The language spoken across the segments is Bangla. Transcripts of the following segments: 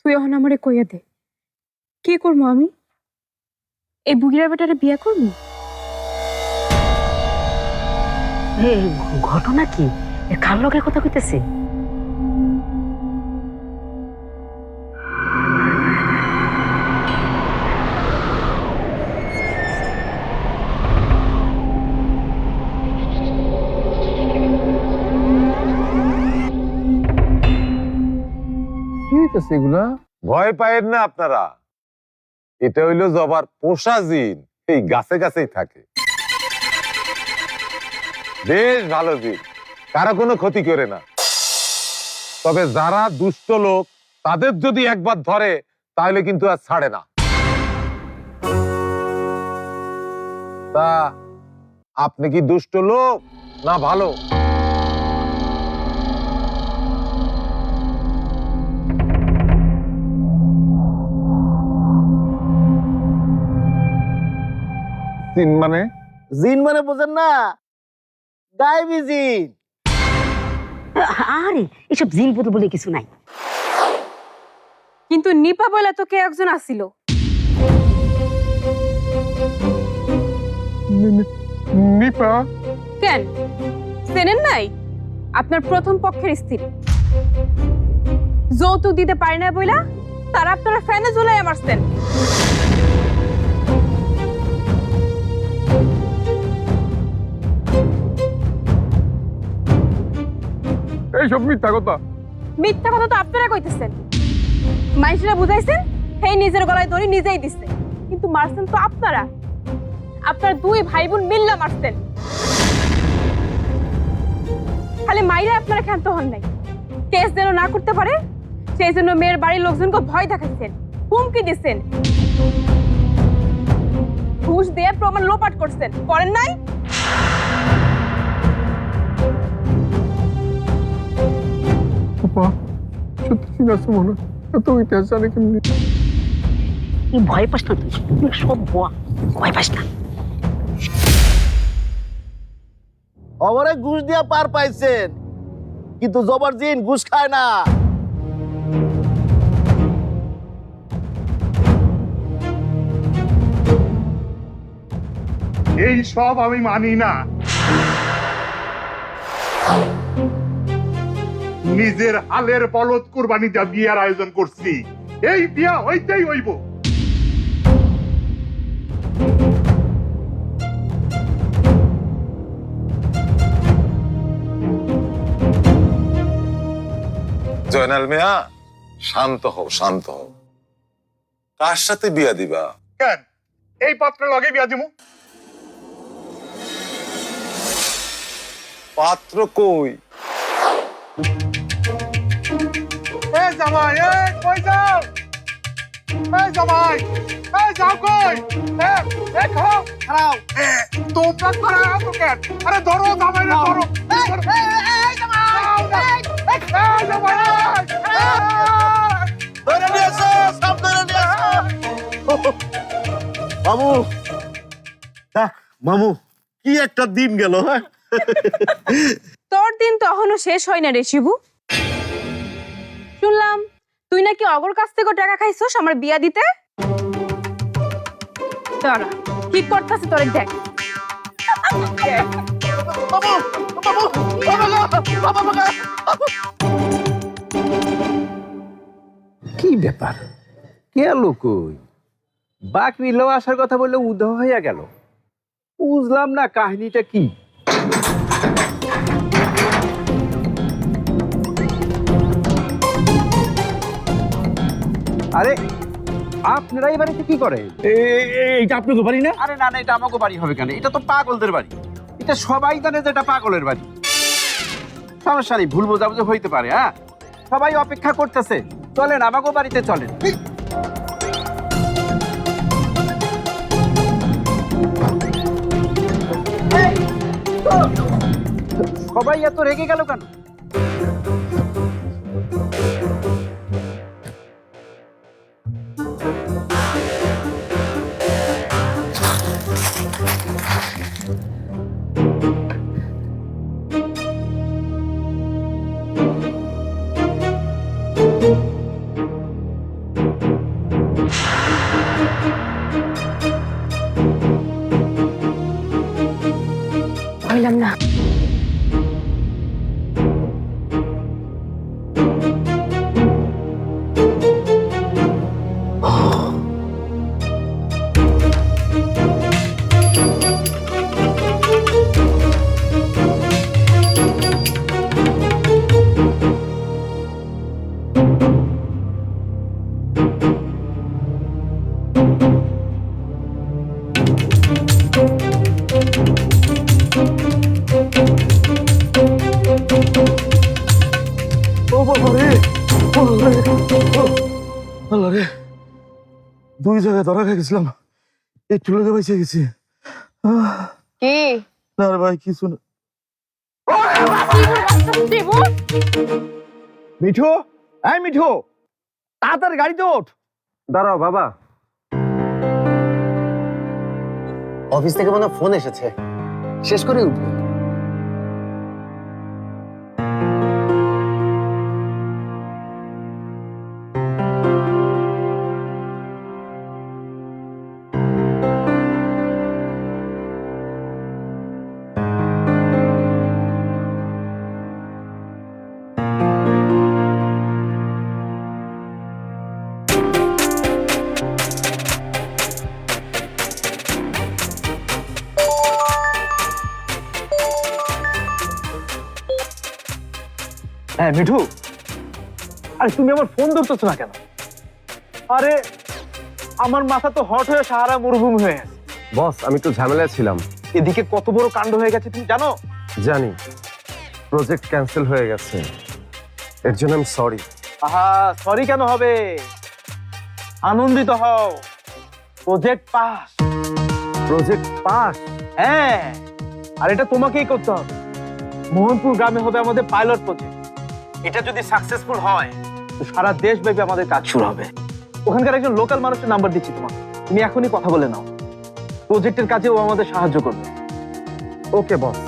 তুই এখন আমারে কইয়া দে, কি করবো আমি? এই বুগিরা বেটারে বিয়ে করবো? ঘটনা কি? কার লোকের কথা কইতেছে? কি হইতেছে এগুলা? ভয় পায়েন না আপনারা, এটা হইলো জবার পোষা জিন, এই গাছে গাছেই থাকে। বেশ ভালো জিন, কারো কোনো ক্ষতি করে না। তবে যারা দুষ্ট লোক তাদের যদি একবার ধরে তাহলে কিন্তু আর ছাড়ে না। তা আপনি কি দুষ্ট লোক না ভালো? জিন মানে? জিন মানে বোঝেন না? গায়েবী জিন। আরে এসব জিন পুতুল বলে কিছু নাই। কিন্তু নিপা বলে তো কে একজন আসিল। নিপা? কেন চেনেন নাই? আপনার প্রথম পক্ষের স্ত্রী। যৌতুক দিতে পারে না বইলা তারা আপনারা ফ্যানে ঝুলাই মারছেন। এইসব মিথ্যা কথা। মিথ্যা কথা তো আপনারা কইতেছেন। মানুষরা বুঝাইছেন, হে নিজের গলায় দড়ি নিজেই দিচ্ছে, কিন্তু মারছেন তো আপনারা। আপনার দুই ভাই বোন মিল্লা মারছেন। খালি মাইরে আপনারা ক্ষান্ত হন নাই, কেস যেন না করতে পারে সেই জন্য মেয়ের বাড়ির লোকজনকে ভয় দেখাচ্ছেন, হুমকি দিচ্ছেন, ঘুষ দিয়ে প্রমাণ লোপাট করছেন, করেন নাই? সত্যি না সুমনা, এত ইতিহাস জানে কেমনি? ভয় পাস না তুই, সব ভয় পাস না। অবরে ঘুষ দিয়া পার পাইছেন, কিন্তু জবর জিন ঘুষ খায় না। এই সব আমি মানি না। নিজের হালের বলদ কুরবানি যা বিয়ার আয়োজন করছি, এই বিয়া হইতেই হইব। জয়নাল মিয়া, শান্ত হও, শান্ত হও। কার সাথে বিয়া দিবা? কেন এই পাত্র লগে বিয়া দিমু? পাত্র কই? এই জামাই, এই কই যাও? এই জামাই, এই যাও কই? দেখো খারাও, তোমরা খারাও তো কেন? আরে ধরো জামাই, ধরো। এই জামাই, এই জামাই, ধরে নিয়ে আসো, সব ধরে নিয়ে আসো। মামু, মামু, কি একটা দিন গেল। হ্যাঁ, তোর দিন তো এখনো শেষ হয় না রে শিবু। শুনলাম তুই নাকি অগর কাছ থেকে টাকা খাইছস আমার বিয়া দিতে। দাঁড়া, কি করতেছে তোরে দেখ। মামু, মামু, মামু, কি ব্যাপার? গেল কই? বাকি লো আসার কথা বললে উধাও হইয়া গেল। বুঝলাম না কাহিনীটা কি। আরে আপনারা এই বাড়িতে কি করেন? এইটা আপনাকে পারি না? আরে না না, এটা আমাকে বাড়ি হবে কেন? এটা তো পাগলদের বাড়ি। এটা সবাই জানে যে এটা পাগলের বাড়ি। সমস্যা নেই, ভুল বোঝাবুঝি হইতে পারে। হ্যাঁ, সবাই অপেক্ষা করতেছে, চলেন আমাকে বাড়িতে চলেন। সবাই এত রেগে গেল কেন? আল্লাহ রে, 2 জায়গায় ধরা খেয়ে গেছিলাম, একটু লেগে বেঁচে গেছি। কি না রে ভাই, কিছু না। মিঠু, এই মিঠু, তাড়াতাড়ি গাড়িতে ওঠ। দাঁড়াও বাবা, অফিস থেকে মনে ফোন এসেছে, শেষ করে উঠবো। হ্যাঁ মিঠু, আরে তুমি আমার ফোন ধরতেছো না কেন? আরে আমার মাথা তো হট হয়ে সাহারা মরুভূমি হয়ে গেছে। বস, আমি তো ঝামেলায় ছিলাম। এদিকে কত বড় কাণ্ড হয়ে গেছে তুমি জানো? জানি, প্রজেক্ট ক্যান্সেল হয়ে গেছে, এর জন্য আমি সরি। আহা, সরি কেন হবে? আনন্দিত হও, প্রজেক্ট পাস। Project pass? হ্যাঁ, আর এটা তোমাকেই করতে হবে। মোহনপুর গ্রামে হবে আমাদের পাইলট প্রজেক্ট। এটা যদি সাকসেসফুল হয় তো সারা দেশব্যাপী আমাদের কাজ শুরু হবে। ওখানকার একজন লোকাল মানুষের নাম্বার দিচ্ছি তোমাকে, তুমি এখনই কথা বলে নাও। প্রজেক্টের কাজে ও আমাদের সাহায্য করবে। ওকে বস।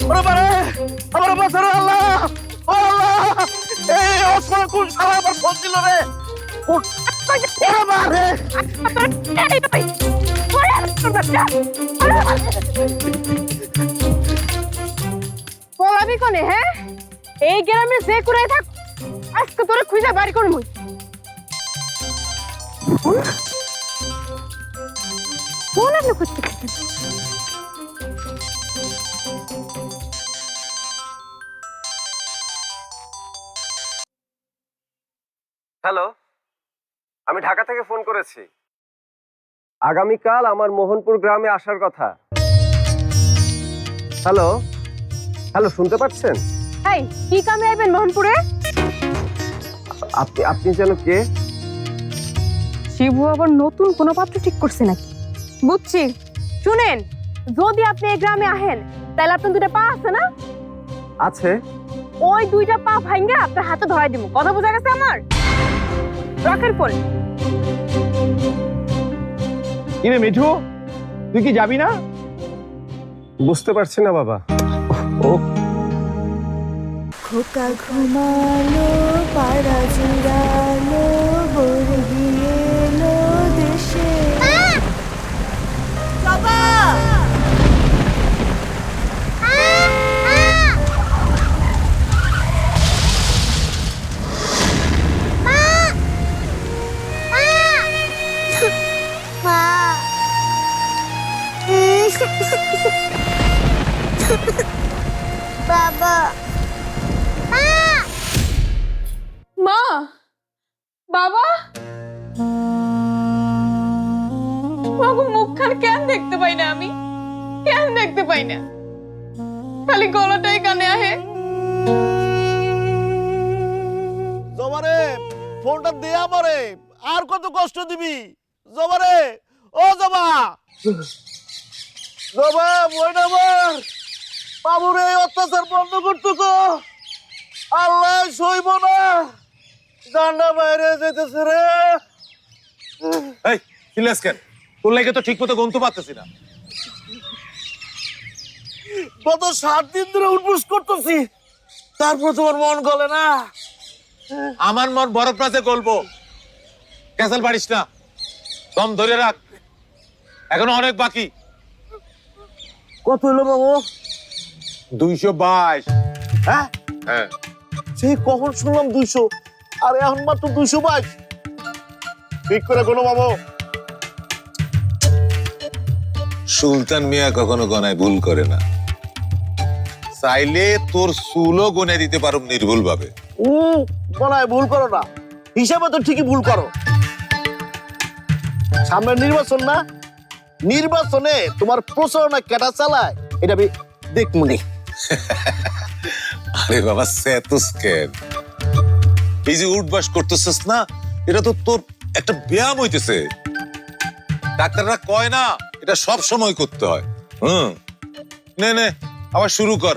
ওরে বারে, আমার বাঁচারে আল্লাহ, ও আল্লাহ, এই ওসমান কোন শালা আমার ফোন দিল রে? ওরে বারে, পলাবি কোনে? হ্যাঁ, এই গ্রামে যে করে থাক, আজকে তোরে খুঁজে বাড়ি করবো। ফোন আপনি খুঁজতে হ্যালো, আমি ঢাকা থেকে ফোন করেছি। আগামীকাল আমার মোহনপুর গ্রামে আসার কথা। হ্যালো হ্যালো, শুনতে পাচ্ছেন? এই কি কামে আইবেন মোহনপুরে? আপনি যেন কে? শিবু আবার নতুন কোনো পাত্র ঠিক করছে নাকি? বুঝছি। শুনেন, যদি আপনি এই গ্রামে আহেন তাহলে আপনার 2টা পা আছে না? আছে। ওই 2টা পা ভাঙ্গা আপনার হাতে ধরাই দিব। কথা বোঝা গেছে আমার? রাখেন ফোন। কিরে মিঠু, তুই কি যাবি না? বুঝতে পারছি না বাবা। ও খোকা ঘুমালো, পাড়া জুড়ালো, বোর গিয়েলো দেশে। বাবা, বাবা, মা, বাবা, বাবু মুখখান কেন দেখতে পাই না? আমি কেন দেখতে পাই না? খালি গলাটাই কানে আহে। জবারে ফোনটা দে আমারে, আর কত কষ্ট দিবি? জবারে, ও জবা, জবা বইনা আমার বাবুর এই অত্যাচার বন্ধ করতো তো। আল্লাহ সইব না, জান্না বাইরে যেতেছে রে। এই সিলেস কেন? তোর লাগে তো ঠিক মতো গন্ত পাচ্ছি না। গত 7 দিন ধরে উঠবুস করতেছি, তারপর তোমার মন গলে না। আমার মন বরফ নাচে গলবো। ক্যান্সেল পারিস না, দম ধরে রাখ, এখনো অনেক বাকি। কত হলো বাবু? 222। হ্যাঁ, হ্যাঁ, সেই কখন শুনলাম 200, আর এখন মাত্র 222। ঠিক করে কোনো বাবু। সুলতান মিয়া কখনো গনায় ভুল করে না। চাইলে তোর চুলও গনে দিতে পারো নির্ভুল ভাবে। গনায় ভুল করো না, হিসাবে তো ঠিকই ভুল করো। সামনে নির্বাচন না, নির্বাচনে তোমার প্রচারণা কেটা চালায় এটা আমি দেখবো নে। আরে বাবা সেতুস কেন, এই যে উঠবাস করতেছিস না, এটা তো তোর একটা ব্যায়াম হইতেছে। ডাক্তাররা কয় না এটা সব সময় করতে হয়। নে নে আবার শুরু কর,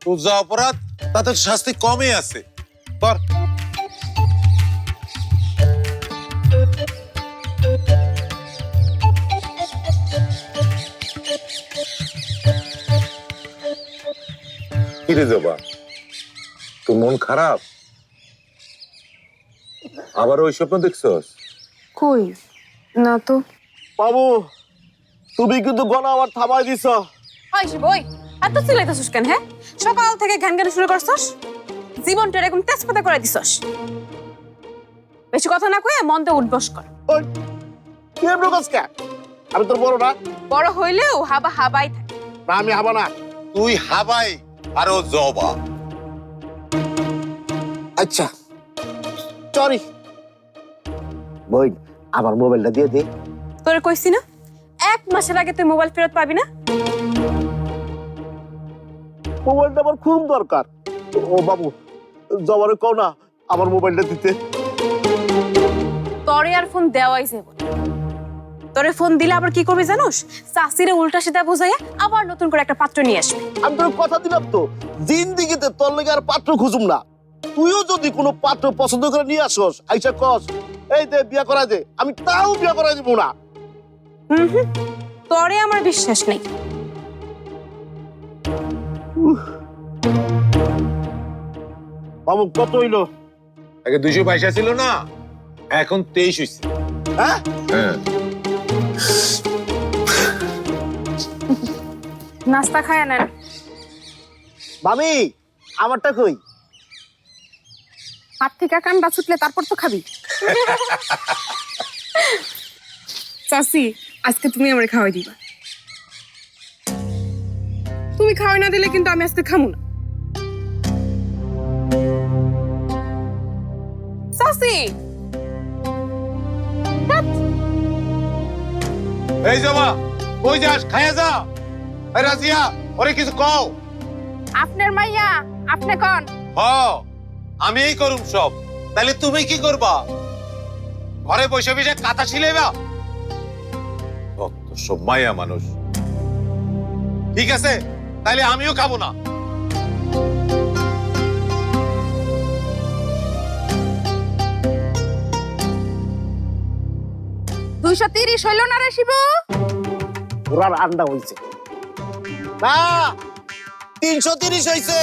তোর যা অপরাধ তাতে শাস্তি কমই আছে, কর। কিরে জবা, তোর মন খারাপ? আবার ওই স্বপ্ন দেখছস? কই না তো। বাবু তুমি কিন্তু গলা আবার থামাই দিছ। হয় বই এত চিল্লাইতেছিস কেন? হ্যাঁ, সকাল থেকে ঘ্যান ঘ্যান শুরু করছস, জীবনটা এরকম তেজপাতা করে দিছস। বেশি কথা না কয়ে মন দিয়ে উঠবস কর। ওই কি এমন কাজ কে? আমি তোর বড় না? বড় হইলেও হাবা হাবাই থাকে। না আমি হাবা না। তুই হাবাই আর ও জবা। আচ্ছা সরি বই, আমার মোবাইলটা দিয়ে দে। তোরে কইছি না 1 মাসের আগে তুই মোবাইল ফেরত পাবি না। মোবাইলটা আমার খুব দরকার। ও বাবু জবারে কও না আমার মোবাইলটা দিতে। তোরে আর ফোন দেওয়াই যাবে। তোরে ফোন দিলে আবার কি করবি জানোস? চাষিরে উল্টা সিধা বুঝাইয়া আবার নতুন করে একটা পাত্র নিয়ে আসবি। আমি তোর কথা দিলাম তো, জিন্দিগিতে তোর লেগে আর পাত্র খুঁজুম না। তুইও যদি কোনো পাত্র পছন্দ করে নিয়ে আসস, আইসা কস এই দে বিয়া করাই দে, আমি তাও বিয়া করাই দিব না। তোরে আমার বিশ্বাস নেই। বাবু কত হইলো? আগে 200 পয়সা ছিল না, এখন 23 হইছে। হ্যাঁ হ্যাঁ, নাস্তা খায় নেন। মামি আমারটা কই? হাত থেকে কান্ডা ছুটলে তারপর তো খাবি। চাচি আজকে তুমি আমারে খাওয়াই দিবা। তুমি খাওয়াই না দিলে কিন্তু আমি আজকে খামু না। চাচি এই জবা কই যাস? খায়া যা। এই রাজিয়া ওরে কিছু কও। আপনার মাইয়া আপনি কোন? আমিই করুম সব, তাহলে তুমি কি করবা? ঘরে বসে বসে কাঁথা ছিলেবা? ভক্ত সব মায়া মানুষ। ঠিক আছে তাহলে আমিও খাবো না। $230 হইল না রে শিবু? ওরার আন্ডা হইছে না, 330 হইছে।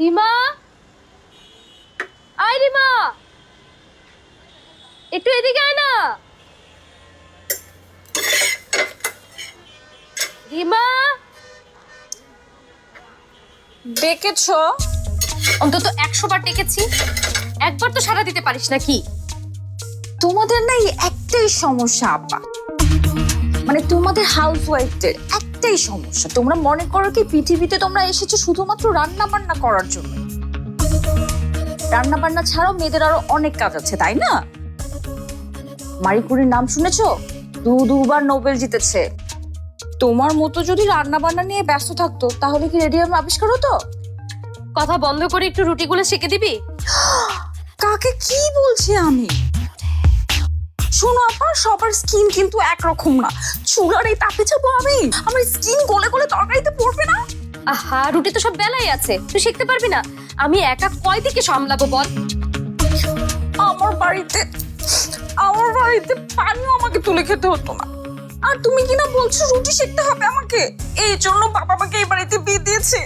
রিমা, আয় রিমা, একটু এদিকে আয় না। রিমা, ডেকেছো? অন্তত 100 বার ডেকেছি, একবার তো সাড়া দিতে পারিস নাকি? তোমাদের না একটাই সমস্যা আপা, মানে তোমাদের হাউস ওয়াইফদের একটাই সমস্যা। তোমরা মনে করো কি পৃথিবীতে তোমরা এসেছো শুধুমাত্র রান্না বান্না করার জন্য। রান্না বান্না ছাড়াও মেয়েদের আরো অনেক কাজ আছে, তাই না? মারি কুরির নাম শুনেছো? দুবার নোবেল জিতেছে। তোমার মতো যদি রান্না বান্না নিয়ে ব্যস্ত থাকতো তাহলে কি রেডিয়াম আবিষ্কার হতো? কথা বন্ধ করে একটু রুটিগুলো সেঁকে দিবি? কাকে কি বলছি আমি? শোনো আপা, সবার স্কিন কিন্তু একরকম না। চুলার এই তাপে যাবো আমি, আমার স্কিন গলে গলে তরকারিতে পড়বে না? আহা, রুটি তো সব বেলাই আছে, তুই শিখতে পারবি না? আমি একা কয় দিকে সামলাবো বল? আমার বাড়িতে পানিও আমাকে তুলে খেতে হতো না। আর তুমি কিনা বলছো রুটি শিখতে হবে আমাকে? এই জন্য বাবা আমাকে এই বাড়িতে বিয়ে দিয়েছে।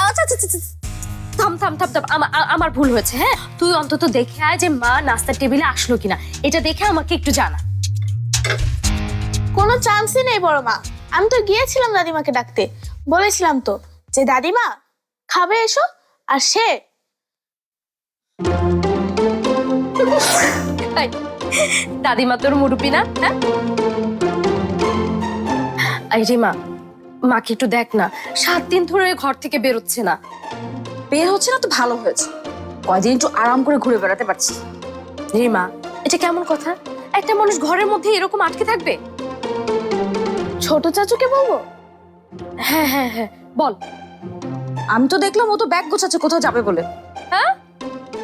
আচ্ছা আচ্ছা আচ্ছা, থাম থাম থাম থাম, আমার ভুল হয়েছে। হ্যাঁ, তুই অন্তত দেখে আয় যে মা নাস্তার টেবিলে আসলো কিনা, এটা দেখে আমাকে একটু জানা। কোনো চান্সই নেই বড় মা। আমি তো গিয়েছিলাম দাদিমাকে ডাকতে, বলেছিলাম তো যে দাদিমা খাবে এসো, আর সে দাদিমা তোর মুরুবি না? হ্যাঁ, এই রিমা, মাকে একটু দেখ না, 7 দিন ধরে ঘর থেকে বেরোচ্ছে না। বের হচ্ছে না তো ভালো হয়েছে, কয়দিন একটু আরাম করে ঘুরে বেড়াতে পারছি। রিমা, এটা কেমন কথা? একটা মানুষ ঘরের মধ্যে এরকম আটকে থাকবে? ছোট চাচুকে বলবো? হ্যাঁ হ্যাঁ হ্যাঁ, বল। আমি তো দেখলাম ও তো ব্যাগ গোছাচ্ছে কোথাও যাবে বলে। হ্যাঁ,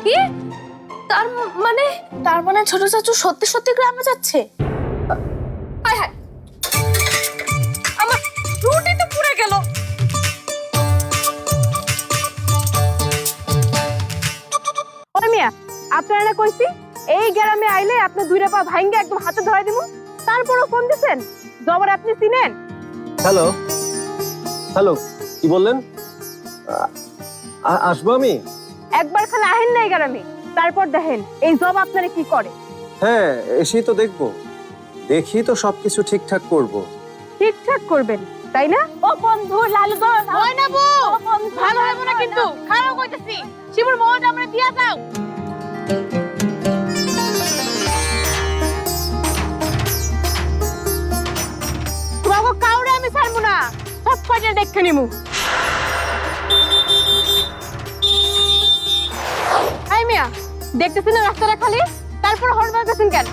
কি? তার মানে ছোট চাচু সত্যি সত্যি গ্রামে যাচ্ছে? হায় হায়, আমার রুটি তো পুড়ে গেল। ওই মিয়া, আপনারা না কইছি এই গ্রামে আইলে আপনি দুইটা পা ভাঙ্গে একদম হাতে ধরে দিব, তারপরও ফোন দিছেন? জবার আপনি চিনেন? হ্যালো হ্যালো, কি বললেন? আসবো আমি? একবার খালি আহেন না এই গ্রামে, তারপর দেখেন এই জব আপনারা কি করে। হ্যাঁ, এসেই তো দেখবো, দেখি তো সবকিছু ঠিকঠাক করব। ঠিকঠাক করবেন তাই না? ও বন্ধু লালু দর হয় না বউ, ভালো হবে না কিন্তু, খারাপ কইতেছি। শিবুর মোহন আমরা দিয়া দাও। তোমাকে কাউরে আমি ছাড়বো না, সব কয়টা দেখে নিমু। এই মিয়া, দেখতেছেন না রাস্তাটা খালি, তারপর হর্ন বাজাচ্ছেন কেন?